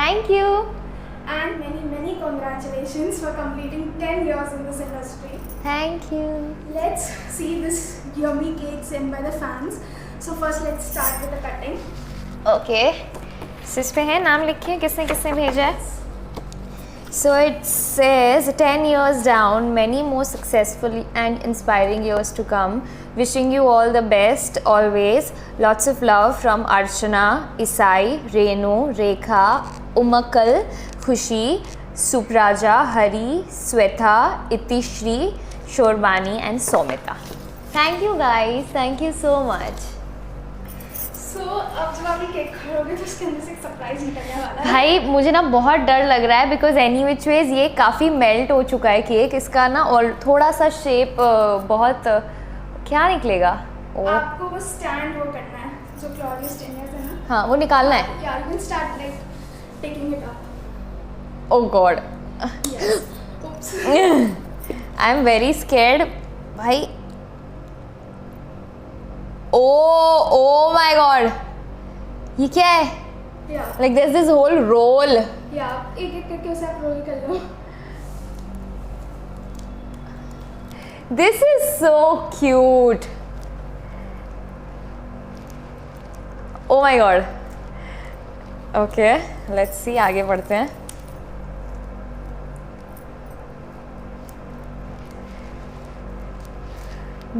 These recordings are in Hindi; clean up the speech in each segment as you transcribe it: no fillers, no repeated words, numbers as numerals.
Thank you. And many congratulations for completing 10 years in this industry. Thank you. Let's see this yummy cake sent by the fans. So first let's start with the cutting. Okay. So इस पे है नाम लिखिए किसने किसने भेजा है. So it says 10 years down, many more successful and inspiring years to come. Wishing you all the best always. Lots of love from Archana, Isai, Renu, Rekha, Umakal, Khushi, Supraja, Hari, Swetha, Itishri, Shorbani and Somita. Thank you guys. Thank you so much. So अब जब आप ये केक खाओगे तो उसके अंदर से एक सरप्राइज निकलने वाला है. भाई मुझे ना बहुत डर लग रहा है बिकॉज एनी विच वेज ये काफ़ी मेल्ट हो चुका है केक. इसका ना और थोड़ा सा शेप बहुत क्या निकलेगा. आपको वो स्टैंड वो करना है जो क्लॉरियस स्टैंडर्स है ना. हाँ वो निकालना है. Yeah, you can start like taking it up. Oh God. Yes. Oops. I am very scared. भाई. Oh my God. ये क्या है? Yeah. Like there's this whole roll. Yeah. एक एक करके उसे आप रोल कर लो. This is so cute. Oh my God. Okay, let's see. आगे बढ़ते हैं.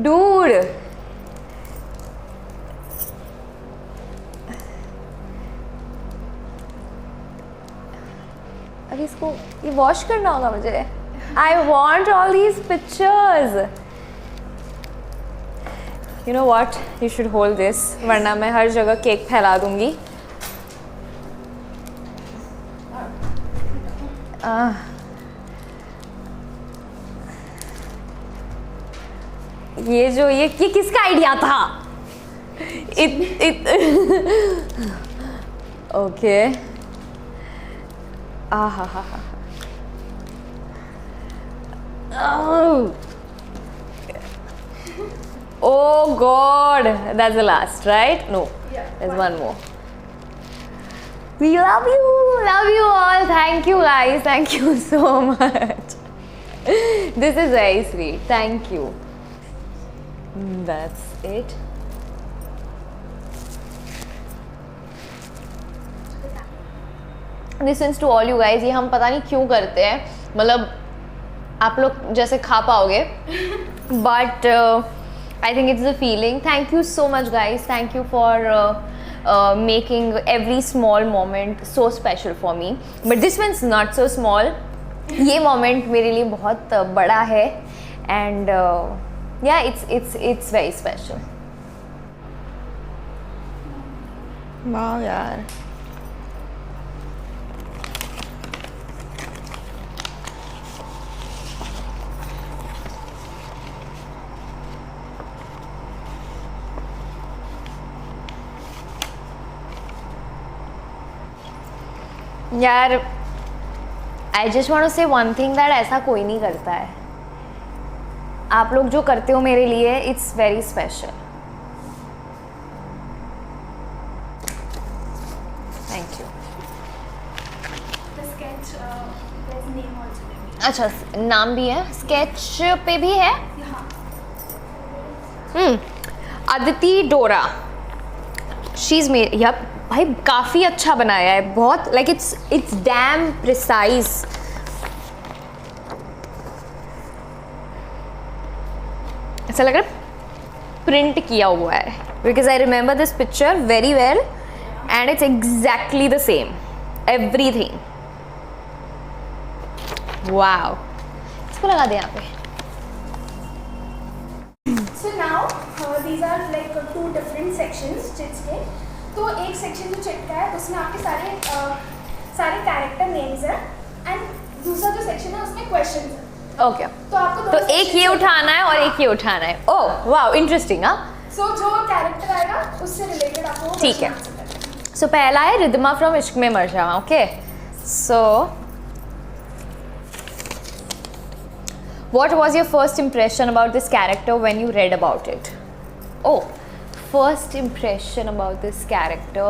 Dude. अब इसको ये वॉश करना होगा मुझे. I want all these pictures. You know what? You should hold this. वरना मैं हर जगह केक फैला दूंगी. ये किसका आइडिया था? Okay. Oh God, that's the last, right? No, Yeah, there's one more. We love you all. Thank you guys, thank you so much. This is very sweet. Thank you. That's it. This is to all you guys. ये हम पता नहीं क्यों करते हैं. मतलब आप लोग जैसे खा पाओगे. But I think it's the feeling. Thank you so much guys. Thank you for making every small moment so special for me. But this one's not so small. ये moment मेरे लिए बहुत बड़ा है. And yeah, it's very special. वाह यार. यार आई जस्ट वांट टू से वन थिंग दैट ऐसा कोई नहीं करता है. आप लोग जो करते हो मेरे लिए it's very special. Thank you. The sketch, there's name also. अच्छा नाम भी है. स्केच पे भी है. अदिति डोरा. She is made. यप भाई काफ़ी अच्छा बनाया है. बहुत लाइक इट्स डैम प्रिसाइज. ऐसा लग रहा है प्रिंट किया हुआ है. Because I remember this picture very well and it's exactly the same everything. Wow. इसको लगा दे यहाँ पे. So now these are like two different sections chits के. तो एक सेक्शन जो चिट का है उसमें आपके सारे कैरेक्टर नेम्स हैं एंड दूसरा जो सेक्शन है उसमें क्वेश्चंस हैं. ओके. तो आपको तो एक ये उठाना है और एक ये उठाना है. Oh wow interesting. हाँ सो जो कैरेक्टर आएगा उससे रिलेटेड आपको ठीक है. सो पहला है रिद्मा from Ishq Mein Marjawan. Okay. So what was your first impression about this character when you read about it? Oh, first impression about this character.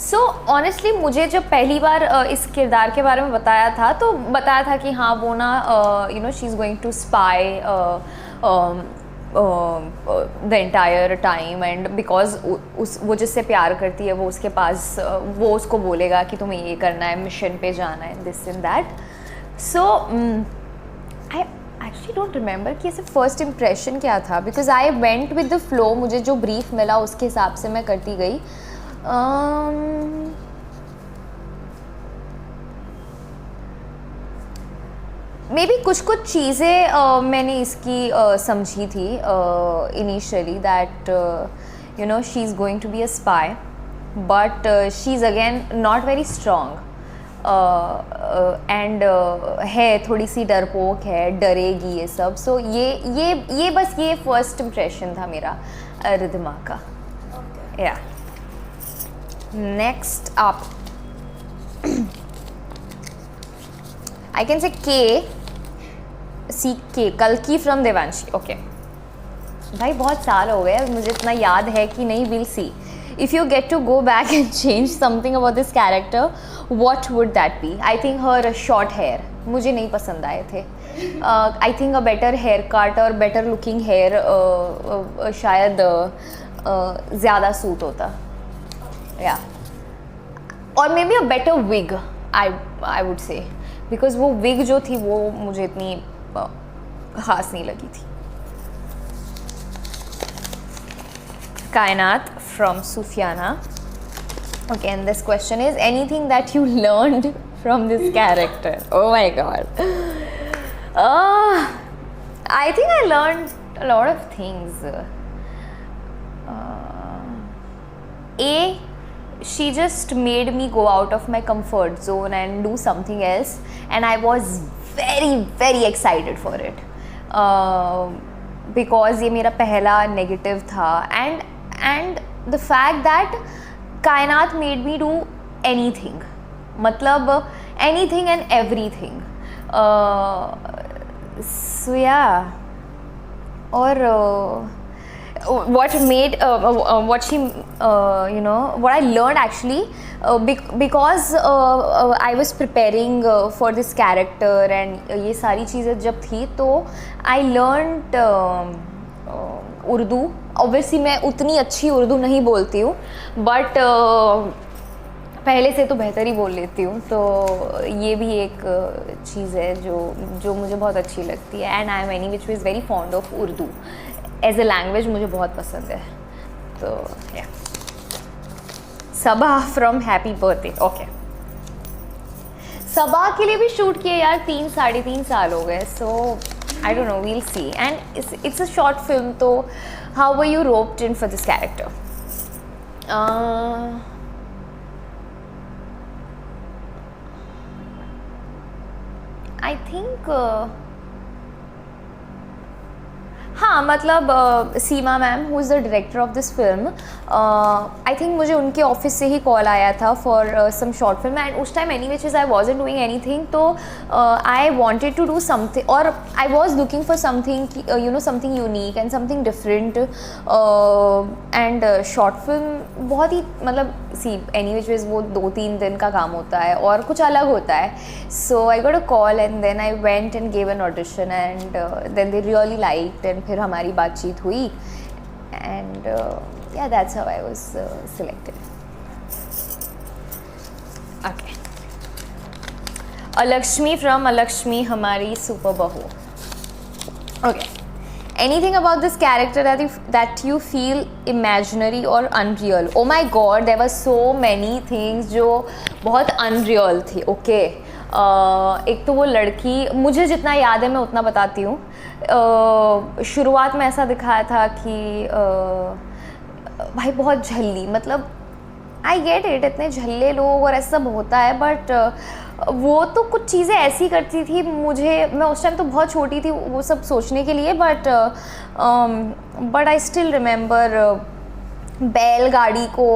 So honestly मुझे जब पहली बार इस किरदार के बारे में बताया था तो बताया था कि हाँ वो ना you know she is going to spy the entire time and because उस वो जिससे प्यार करती है वो उसके पास वो उसको बोलेगा कि तुम्हें ये करना है, मिशन पे जाना है, this and that. So I actually don't remember कि ऐसे फर्स्ट इम्प्रेशन क्या था, because I went with the flow. मुझे जो ब्रीफ मिला उसके हिसाब से मैं करती गई. मे बी कुछ चीज़ें मैंने इसकी समझी थी initially, that you know she is going to be a spy but she is again not very strong and है थोड़ी सी डरपोक है, डरेगी ये सब. सो ये बस ये फर्स्ट इम्प्रेशन था मेरा रिद्धिमा का. या next up I can say के कल्कि फ्रॉम देवांशी. ओके भाई बहुत साल हो गए, मुझे इतना याद है कि नहीं. Will see if you get to go back and change something about this character, what would that be? I think her short hair मुझे नहीं पसंद आए थे. I think a better haircut और बेटर लुकिंग हेयर शायद ज़्यादा सूट होता. या और maybe a better wig I would say, because वो विग जो थी वो मुझे इतनी ख़ास नहीं लगी थी. कायनात from सुफियाना. Okay, and this question is anything that you learned from this character? Oh my god. I think I learned a lot of things. She just made me go out of my comfort zone and do something else, and I was very excited for it because ये मेरा पहला negative था, and the fact that कायनात मेड मी डू एनीथिंग, मतलब एनीथिंग एंड एवरीथिंग. सो या और what she you know what I learned actually because I was preparing for this character and ये सारी चीज़ें जब थी तो I learned उर्दू. ऑब्वियसली मैं उतनी अच्छी उर्दू नहीं बोलती हूँ बट पहले से तो बेहतर ही बोल लेती हूँ, तो ये भी एक चीज़ है जो मुझे बहुत अच्छी लगती है. And I am any which is very fond of Urdu as a language, मुझे बहुत पसंद है. तो या Saba from happy birthday. Okay Saba के लिए भी शूट किए यार 3-3.5 साल हो गए. सो I don't know, we'll see. And it's a short film, so how were you roped in for this character? I think हाँ मतलब Seema ma'am who is the director of this film, I think मुझे उनके ऑफिस से ही कॉल आया था for some short film. And उस time any which is I wasn't doing anything, तो I wanted to do something और I was looking for something you know something unique and something different. And short film बहुत ही मतलब सी एनी विच इज़ वो 2-3 दिन का काम होता है और कुछ अलग होता है. So I got a call and then I went and gave an audition and then they really liked and फिर हमारी बातचीत हुई and yeah that's how I was selected. Okay Alakshmi from Alakshmi हमारी सुपर बहू. Okay anything about this character that you feel imaginary or unreal? Oh my god, there were so many things जो बहुत unreal थी. ओके एक तो वो लड़की, मुझे जितना याद है मैं उतना बताती हूँ. शुरुआत में ऐसा दिखाया था कि भाई बहुत झल्ली, मतलब आई गेट इट, इतने झल्ले लोग और ऐसा सब होता है, बट वो तो कुछ चीज़ें ऐसी करती थी. मैं उस टाइम तो बहुत छोटी थी वो सब सोचने के लिए, बट आई स्टिल रिमेंबर बैलगाड़ी को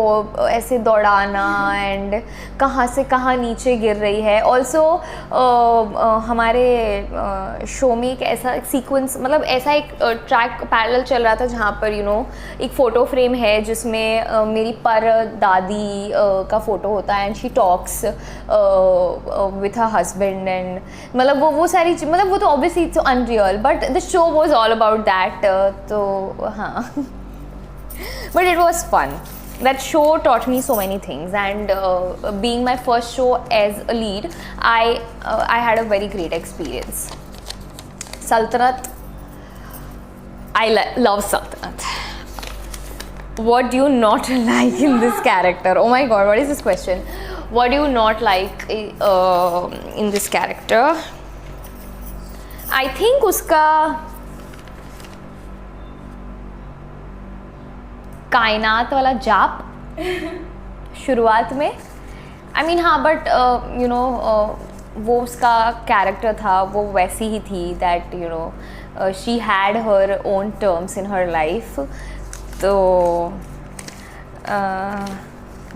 ऐसे दौड़ाना एंड कहाँ से कहाँ नीचे गिर रही है. ऑल्सो हमारे शो में एक ऐसा सीक्वेंस, मतलब ऐसा एक ट्रैक पैरेलल चल रहा था जहाँ पर एक फ़ोटो फ्रेम है जिसमें मेरी पर दादी का फ़ोटो होता है and she talks with her husband and मतलब वो सारी मतलब वो तो obviously it's unreal but the show was all about that. तो हाँ. But it was fun. That show taught me so many things, and being my first show as a lead, I had a very great experience. Sultanat, I love Sultanat. What do you not like in this character? Oh my God, what is this question? What do you not like in this character? I think उसका कायनात वाला जाप शुरुआत में. आई मीन हाँ, बट वो उसका कैरेक्टर था, वो वैसी ही थी that she had her own terms in her life. तो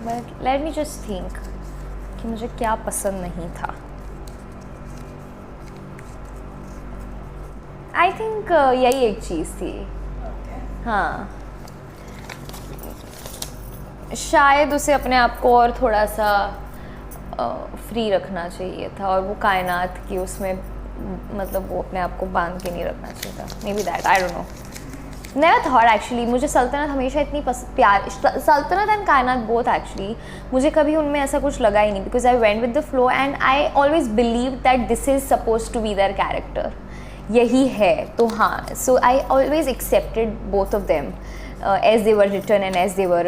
but let me just think कि मुझे क्या पसंद नहीं था. आई थिंक यही एक चीज़ थी. हाँ, शायद उसे अपने आप को और थोड़ा सा फ्री रखना चाहिए था और वो कायनात की उसमें मतलब वो अपने आप को बांध के नहीं रखना चाहिए था. May be that, I don't no. Never thought actually. मुझे सल्तनत हमेशा इतनी प्यार, सल्तनत एंड कायनात बोथ एक्चुअली, मुझे कभी उनमें ऐसा कुछ लगा ही नहीं because I went with the flow and I always believe that this is suppose to be their character. यही है. तो हाँ, so I always accepted both of them as they were written and as they were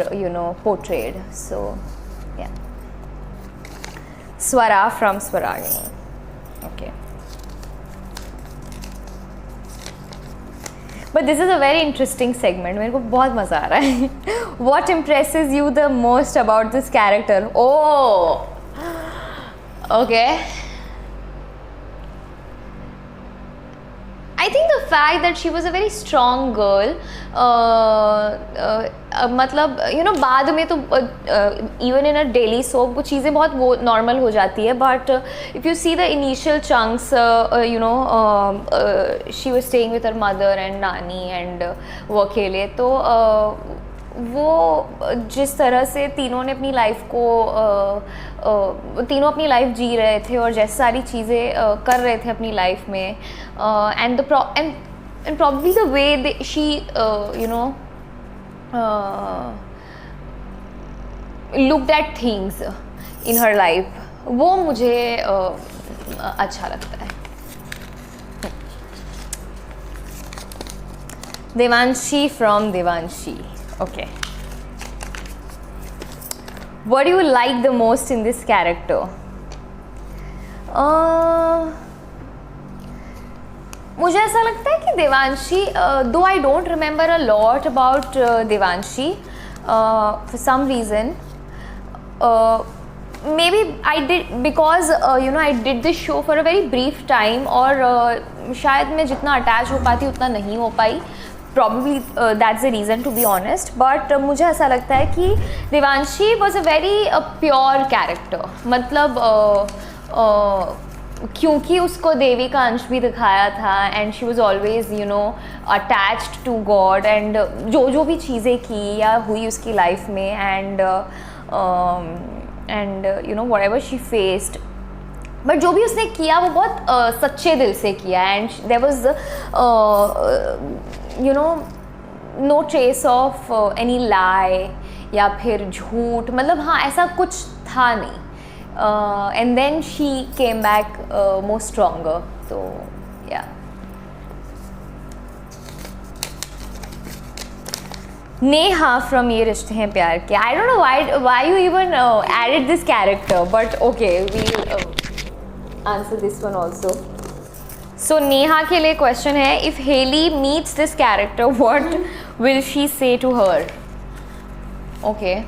portrayed. So yeah, Swara from Swaragini. Okay, but this is a very interesting segment. मेरे को बहुत मज़ा आ रहा है. What impresses you the most about this character? Oh, okay. I think the fact that she was a very strong girl, मतलब बाद में तो even in a daily soap वो चीज़ें बहुत वो नॉर्मल हो जाती है. But if you see the initial chunks, she was staying with her mother and नानी and वो अकेले. तो वो जिस तरह से तीनों ने अपनी लाइफ को तीनों अपनी लाइफ जी रहे थे और जैसे सारी चीज़ें कर रहे थे अपनी लाइफ में, and probably the way she looked at things in her life, वो मुझे अच्छा लगता है. Devanshi from Devanshi. Okay. What do you like the most in this character? मुझे ऐसा लगता है कि Devanshi, though I don't remember a lot about Devanshi for some reason, maybe I did because I did this show for a very brief time और शायद मैं जितना अटैच हो पाती उतना नहीं हो पाई. Probably that's the reason, to be honest. But मुझे ऐसा लगता है कि Devanshi was a very pure character. मतलब क्योंकि उसको देवी का अंश भी दिखाया था and she was always attached to God and जो भी चीज़ें की या हुई उसकी लाइफ में and whatever she faced, but जो भी उसने किया वो बहुत सच्चे दिल से किया. And there was no trace of any lie या फिर झूठ, मतलब हाँ ऐसा कुछ था नहीं. And then she came back more stronger. तो या नेहा फ्रॉम ये रिश्ते हैं प्यार के. I don't know why you even added this character, but okay we answer this one also. So Neha के लिए क्वेश्चन है, if Haley meets this character, what will she say to her? Okay.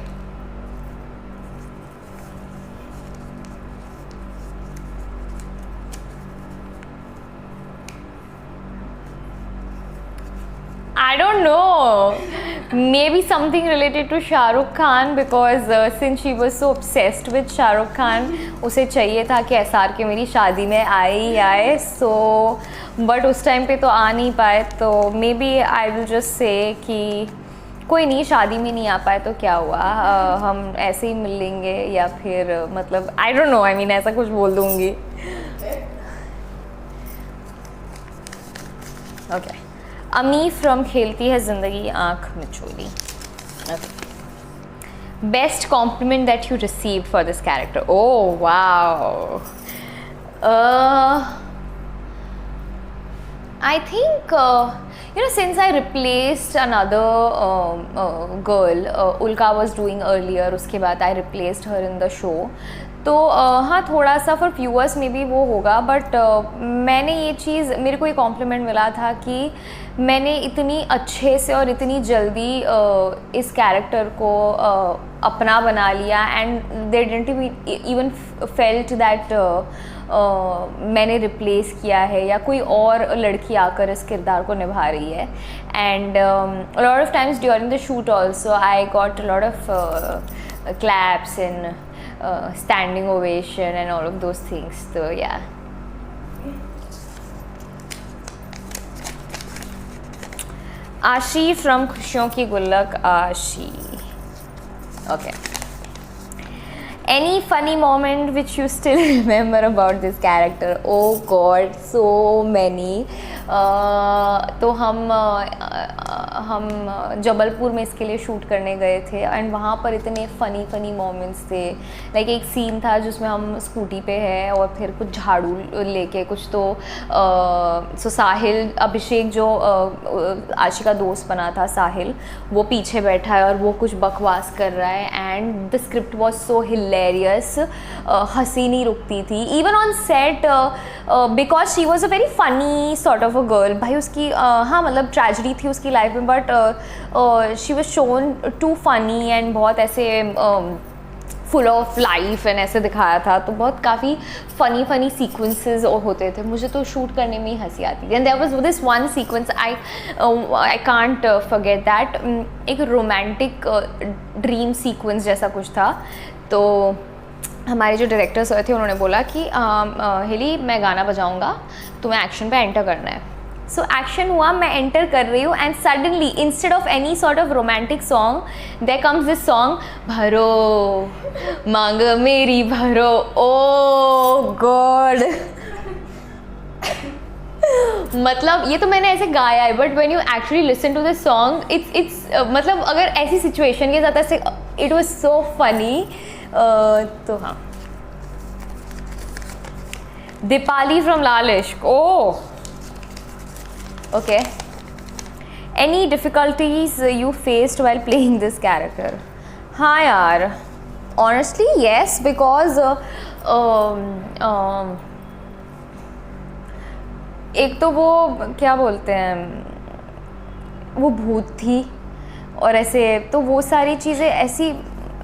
I don't know. Maybe something related to Shah Rukh Khan because since she was so obsessed with Shah Rukh Khan, उसे चाहिए था कि SRK मेरी शादी में आए so but उस टाइम पे तो आ नहीं पाए, तो maybe I will just say कि कोई नहीं, शादी में नहीं आ पाए तो क्या हुआ, हम ऐसे ही मिल लेंगे या फिर मतलब I don't know, I mean ऐसा कुछ बोल दूँगी. Okay. अमी फ्रॉम खेलती है ज़िंदगी आँख मिचोली. Best compliment that you received for this character. Oh wow. I think since I replaced another girl, Ulka was doing earlier, उसके बाद I replaced her in the show. तो हाँ थोड़ा सा फॉर व्यूअर्स में भी वो होगा, बट मैंने ये चीज़, मेरे को ये कॉम्प्लीमेंट मिला था कि मैंने इतनी अच्छे से और इतनी जल्दी इस कैरेक्टर को अपना बना लिया and they didn't even felt that मैंने रिप्लेस किया है या कोई और लड़की आकर इस किरदार को निभा रही है. And lot of times during the shoot also I got lot of claps and standing ovation and all of those things. So yeah. आशी from खुशियों की गुल्लक आशी. Okay. Any funny moment which you still remember about this character? Oh God, so many. तो हम जबलपुर में इसके लिए शूट करने गए थे एंड वहाँ पर इतने फ़नी मोमेंट्स थे. लाइक एक सीन था जिसमें हम स्कूटी पे है और फिर कुछ झाड़ू लेके कुछ तो साहिल, अभिषेक जो आशी का दोस्त बना था साहिल, वो पीछे बैठा है और वो कुछ बकवास कर रहा है and the script was so hilarious. हंसी नहीं रुकती थी even on set because she was a very funny sort of a girl. भाई उसकी हाँ मतलब ट्रेजेडी थी उसकी लाइफ में, but she was shown to funny and बहुत ऐसे फुल ऑफ लाइफ एंड ऐसे दिखाया था. तो बहुत काफ़ी फ़नी सीक्वेंसेस होते थे. मुझे तो शूट करने में ही हंसी आती थी. And there was this one sequence I can't forget that. एक रोमांटिक ड्रीम सीक्वेंस जैसा कुछ था. तो हमारे जो डायरेक्टर्स थे उन्होंने बोला कि हिली मैं गाना बजाऊंगा, तुम्हें एक्शन पे एंटर करना है. सो एक्शन हुआ, मैं एंटर कर रही हूँ and suddenly instead of any sort of romantic song there comes this song, भरो मांग मेरी भरो. Oh god. मतलब ये तो मैंने ऐसे गाया है, but when you actually listen to this song it's मतलब अगर ऐसी सिचुएशन के साथ ऐसे इट वाज सो फनी. तो हाँ. दीपाली फ्रॉम लाल इश्क. ओह okay. Any difficulties you faced while playing this character? हाँ यार, honestly yes, because एक तो वो क्या बोलते हैं, वो भूत थी और ऐसे, तो वो सारी चीज़ें ऐसी,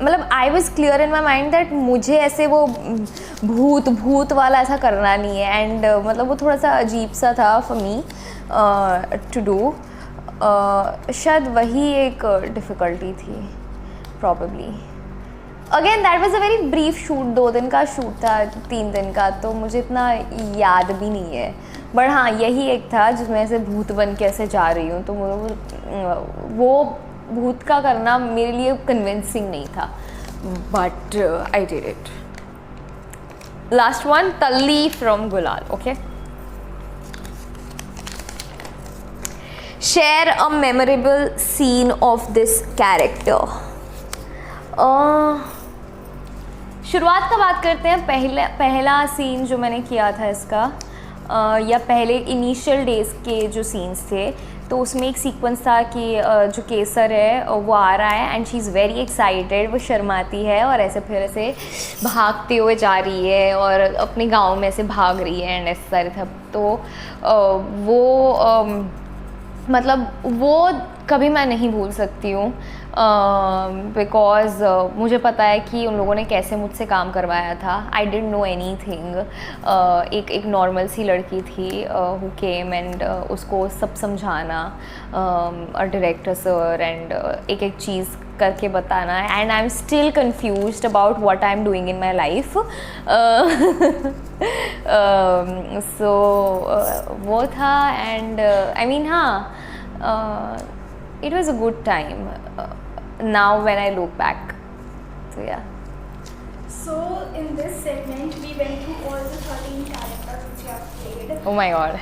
मतलब I was clear in my mind that मुझे ऐसे वो भूत वाला ऐसा करना नहीं है. एंड मतलब वो थोड़ा सा अजीब सा था फॉर मी टू डू. शायद वही एक डिफ़िकल्टी थी probably. Again that was a very brief shoot, 2 दिन का शूट था, 3 दिन का, तो मुझे इतना याद भी नहीं है. बट हाँ यही एक था जिसमें ऐसे भूत बन के ऐसे जा रही हूँ, तो वो भूत का करना मेरे लिए कन्विंसिंग नहीं था, but I did it. Last one, Talli from Gulaal. Okay. Share a memorable scene of this character. शुरुआत का बात करते हैं. पहला सीन जो मैंने किया था इसका, या पहले इनिशियल डेज़ के जो सीन्स थे, तो उसमें एक सीक्वेंस था कि जो केसर है वो आ रहा है and she is very excited. वो शर्माती है और ऐसे फिर ऐसे भागते हुए जा रही है और अपने गांव में ऐसे भाग रही है एंड ऐसे सारे था. तो वो मतलब वो कभी मैं नहीं भूल सकती हूँ. बिकॉज मुझे पता है कि उन लोगों ने कैसे मुझसे काम करवाया था. I didn't know any thing. एक नॉर्मल सी लड़की थी हु केम एंड उसको सब समझाना, डायरेक्टर सर, एंड एक एक चीज़ करके बताना. And I am still confused about what I am doing in my life. So वो था. एंड आई मीन हाँ, it was a good time now when I look back. So yeah. So in this segment we went through all the 13 characters which you have played. Oh my god.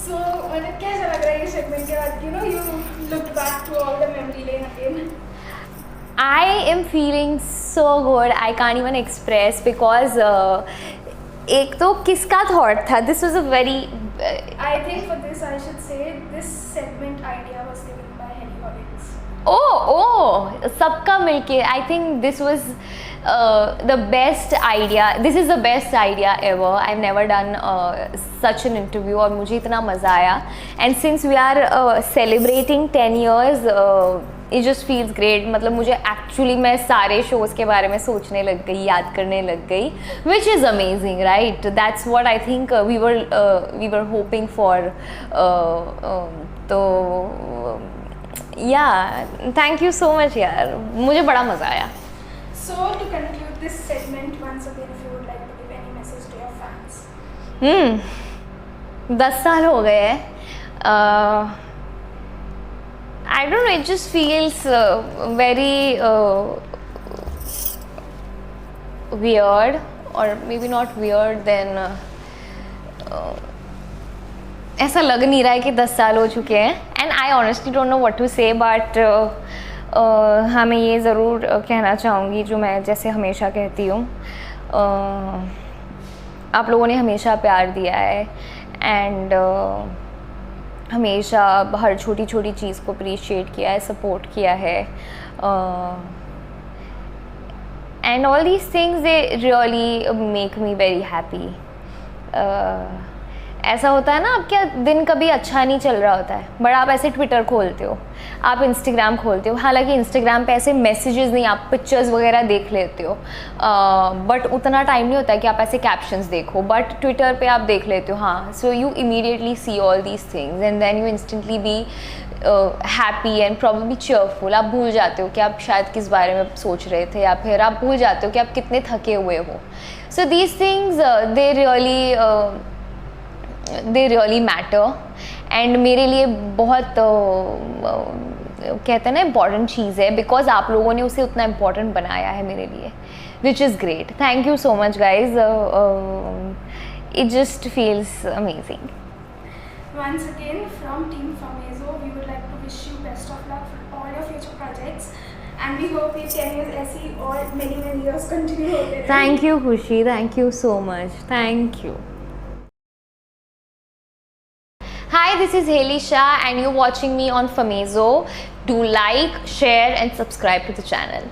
So मतलब कैसा लग रहा है ये segment के बाद? You know, you looked back to all the memory lane again. I am feeling so good. I can't even express because एक तो किसका thought था? This was a very I think for this I should say this segment idea was given by Henny Hollins. Oh, सबका मिलके. I think this was the best idea. This is the best idea ever. I've never done such an interview और मुझे इतना मज़ा आया. And since we are celebrating 10 years, it just feels great. मतलब मुझे actually मैं सारे shows के बारे में सोचने लग गई, याद करने लग गई, which is amazing, right? That's what I think we were hoping for. तो yeah, thank you so much यार, मुझे बड़ा मज़ा आया. So to conclude this segment, once again, if you would like to give any message to your fans. 10 साल हो गए हैं. I don't know, it just feels very weird, or maybe not weird, then ऐसा लग नहीं रहा है कि 10 साल हो चुके हैं. And I honestly don't know what to say, but हाँ, मैं ये ज़रूर कहना चाहूँगी जो मैं जैसे हमेशा कहती हूँ. आप लोगों ने हमेशा प्यार दिया है, एंड हमेशा हर छोटी छोटी चीज़ को अप्रिशिएट किया है, सपोर्ट किया है. And all these things they really make me very happy. ऐसा होता है ना, आपका दिन कभी अच्छा नहीं चल रहा होता है, बट आप ऐसे ट्विटर खोलते हो, आप इंस्टाग्राम खोलते हो. हालांकि इंस्टाग्राम पे ऐसे मैसेजेस नहीं, आप पिक्चर्स वगैरह देख लेते हो, बट उतना टाइम नहीं होता है कि आप ऐसे कैप्शंस देखो. बट ट्विटर पे आप देख लेते हो. हाँ, so you immediately see all these things and then you instantly be happy and probably cheerful. आप भूल जाते हो कि आप शायद किस बारे में सोच रहे थे, या फिर आप भूल जाते हो कि आप कितने थके हुए हो. So these things they really matter. And मेरे लिए बहुत कहते हैं ना इम्पॉर्टेंट चीज़ है, बिकॉज आप लोगों ने उसे उतना इम्पॉर्टेंट बनाया है मेरे लिए, which is great. Thank you so much guys. It just feels amazing. Once again, from Team Famezo, we would like to wish you best of luck for all your future projects, and we hope ये 10 years ऐसी और many years continue होते रहें. Thank you, Khushi. Thank you so much. Thank you. Hi, this is Haley Shah, and you're watching me on Famezo. Do like, share, and subscribe to the channel.